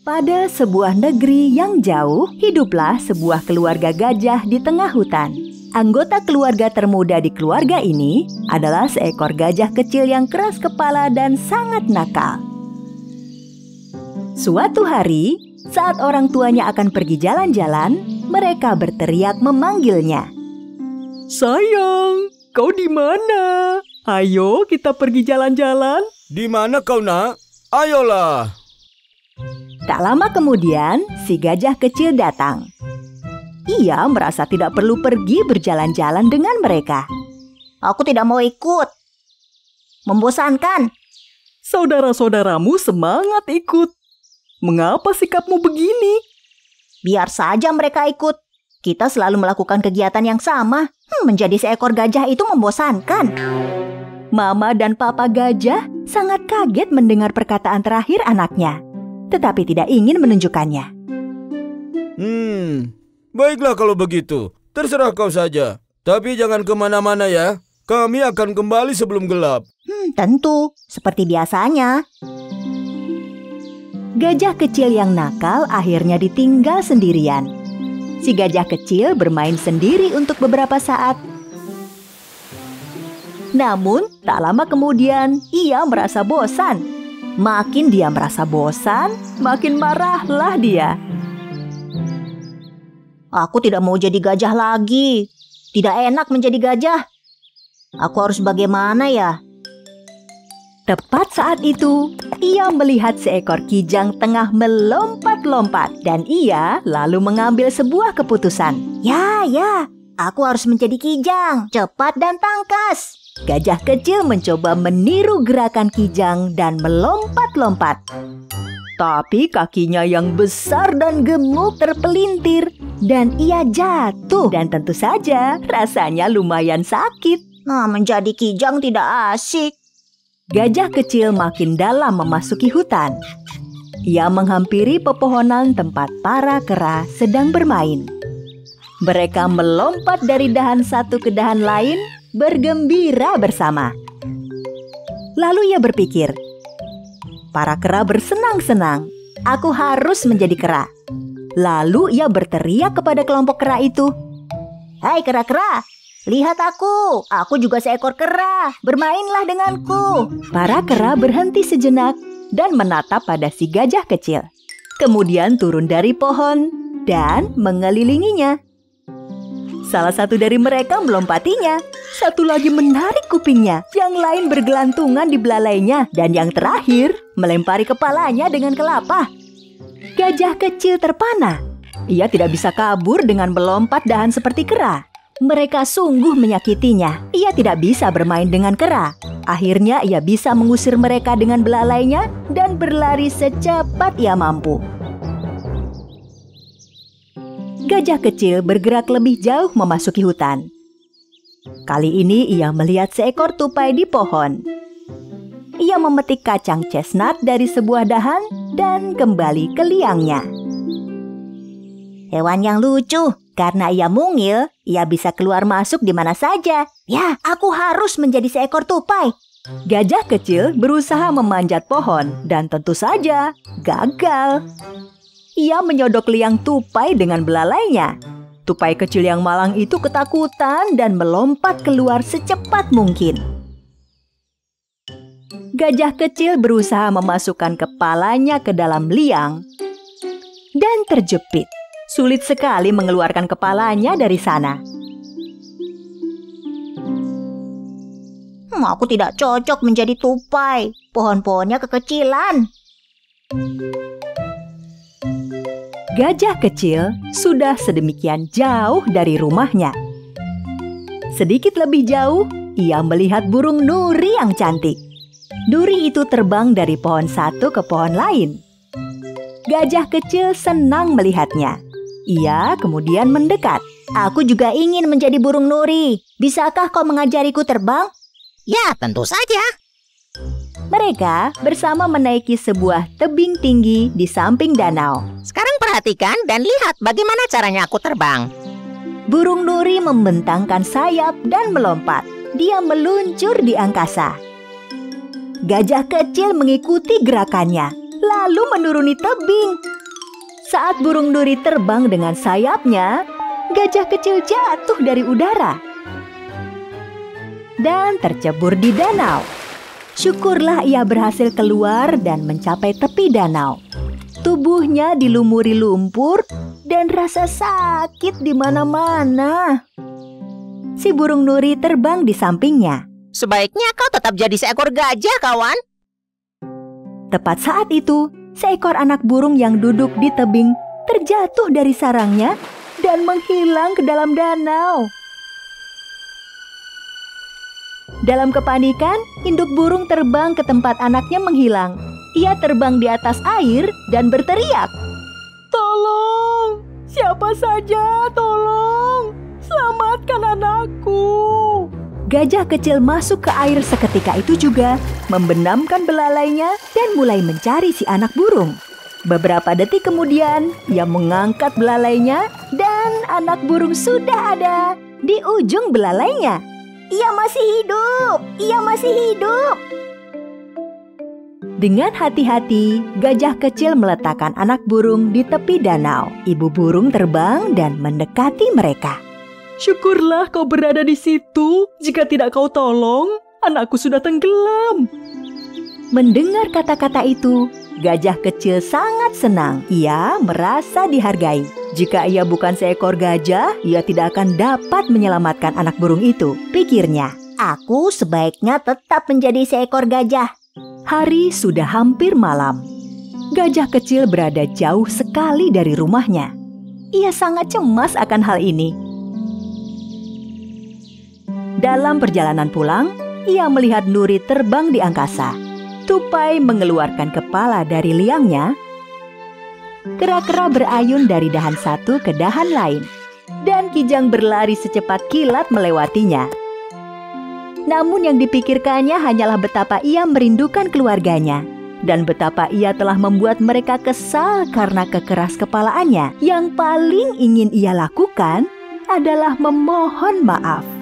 Pada sebuah negeri yang jauh, hiduplah sebuah keluarga gajah di tengah hutan. Anggota keluarga termuda di keluarga ini adalah seekor gajah kecil yang keras kepala dan sangat nakal. Suatu hari, saat orang tuanya akan pergi jalan-jalan, mereka berteriak memanggilnya. Sayang, kau di mana? Ayo kita pergi jalan-jalan. Di mana kau, Nak? Ayolah. Tak lama kemudian, si gajah kecil datang. Ia merasa tidak perlu pergi berjalan-jalan dengan mereka. Aku tidak mau ikut. Membosankan. Saudara-saudaramu semangat ikut. Mengapa sikapmu begini? Biar saja mereka ikut. Kita selalu melakukan kegiatan yang sama. Menjadi seekor gajah itu membosankan. Mama dan papa gajah sangat kaget mendengar perkataan terakhir anaknya, tetapi tidak ingin menunjukkannya. Baiklah kalau begitu. Terserah kau saja. Tapi jangan kemana-mana ya. Kami akan kembali sebelum gelap. Tentu, seperti biasanya. Gajah kecil yang nakal akhirnya ditinggal sendirian. Si gajah kecil bermain sendiri untuk beberapa saat. Namun, tak lama kemudian ia merasa bosan. Makin dia merasa bosan, makin marahlah dia. Aku tidak mau jadi gajah lagi. Tidak enak menjadi gajah. Aku harus bagaimana ya? Tepat saat itu, ia melihat seekor kijang tengah melompat-lompat dan ia lalu mengambil sebuah keputusan. Ya, aku harus menjadi kijang, cepat dan tangkas. Gajah kecil mencoba meniru gerakan kijang dan melompat-lompat. Tapi kakinya yang besar dan gemuk terpelintir dan ia jatuh dan tentu saja rasanya lumayan sakit. Menjadi kijang tidak asik. Gajah kecil makin dalam memasuki hutan. Ia menghampiri pepohonan tempat para kera sedang bermain. Mereka melompat dari dahan satu ke dahan lain, bergembira bersama. Lalu ia berpikir, para kera bersenang-senang, aku harus menjadi kera. Lalu ia berteriak kepada kelompok kera itu, "Hai kera-kera, lihat aku juga seekor kera, bermainlah denganku." Para kera berhenti sejenak dan menatap pada si gajah kecil. Kemudian turun dari pohon dan mengelilinginya. Salah satu dari mereka melompatinya, satu lagi menarik kupingnya, yang lain bergelantungan di belalainya, dan yang terakhir melempari kepalanya dengan kelapa. Gajah kecil terpana. Ia tidak bisa kabur dengan melompat dahan seperti kera. Mereka sungguh menyakitinya. Ia tidak bisa bermain dengan kera. Akhirnya ia bisa mengusir mereka dengan belalainya dan berlari secepat ia mampu. Gajah kecil bergerak lebih jauh memasuki hutan. Kali ini ia melihat seekor tupai di pohon. Ia memetik kacang chestnut dari sebuah dahan dan kembali ke liangnya. Hewan yang lucu. Karena ia mungil, ia bisa keluar masuk di mana saja. Ya, aku harus menjadi seekor tupai. Gajah kecil berusaha memanjat pohon dan tentu saja gagal. Ia menyodok liang tupai dengan belalainya. Tupai kecil yang malang itu ketakutan dan melompat keluar secepat mungkin. Gajah kecil berusaha memasukkan kepalanya ke dalam liang dan terjepit. Sulit sekali mengeluarkan kepalanya dari sana. Aku tidak cocok menjadi tupai. Pohon-pohonnya kekecilan. Gajah kecil sudah sedemikian jauh dari rumahnya. Sedikit lebih jauh, ia melihat burung nuri yang cantik. Duri itu terbang dari pohon satu ke pohon lain. Gajah kecil senang melihatnya. Ia kemudian mendekat. Aku juga ingin menjadi burung nuri. Bisakah kau mengajariku terbang? Ya, tentu saja. Mereka bersama menaiki sebuah tebing tinggi di samping danau. Sekarang perhatikan dan lihat bagaimana caranya aku terbang. Burung nuri membentangkan sayap dan melompat. Dia meluncur di angkasa. Gajah kecil mengikuti gerakannya, lalu menuruni tebing. Saat burung duri terbang dengan sayapnya, gajah kecil jatuh dari udara dan tercebur di danau. Syukurlah ia berhasil keluar dan mencapai tepi danau. Tubuhnya dilumuri lumpur dan rasa sakit di mana-mana. Si burung nuri terbang di sampingnya. Sebaiknya kau tetap jadi seekor gajah, kawan. Tepat saat itu, seekor anak burung yang duduk di tebing terjatuh dari sarangnya dan menghilang ke dalam danau. Dalam kepanikan, induk burung terbang ke tempat anaknya menghilang. Ia terbang di atas air dan berteriak, Tolong! Siapa saja, tolong! Selamatkan anakku! Gajah kecil masuk ke air seketika itu juga, membenamkan belalainya dan mulai mencari si anak burung. Beberapa detik kemudian, ia mengangkat belalainya dan anak burung sudah ada di ujung belalainya. Ia masih hidup! Ia masih hidup! Dengan hati-hati, gajah kecil meletakkan anak burung di tepi danau. Ibu burung terbang dan mendekati mereka. Syukurlah kau berada di situ. Jika tidak kau tolong, anakku sudah tenggelam. Mendengar kata-kata itu, gajah kecil sangat senang. Ia merasa dihargai. Jika ia bukan seekor gajah, ia tidak akan dapat menyelamatkan anak burung itu, pikirnya. Aku sebaiknya tetap menjadi seekor gajah. Hari sudah hampir malam. Gajah kecil berada jauh sekali dari rumahnya. Ia sangat cemas akan hal ini. Dalam perjalanan pulang, ia melihat nuri terbang di angkasa. Tupai mengeluarkan kepala dari liangnya. Kera-kera berayun dari dahan satu ke dahan lain, dan kijang berlari secepat kilat melewatinya. Namun yang dipikirkannya hanyalah betapa ia merindukan keluarganya, dan betapa ia telah membuat mereka kesal karena kekeras kepalaannya. Yang paling ingin ia lakukan adalah memohon maaf.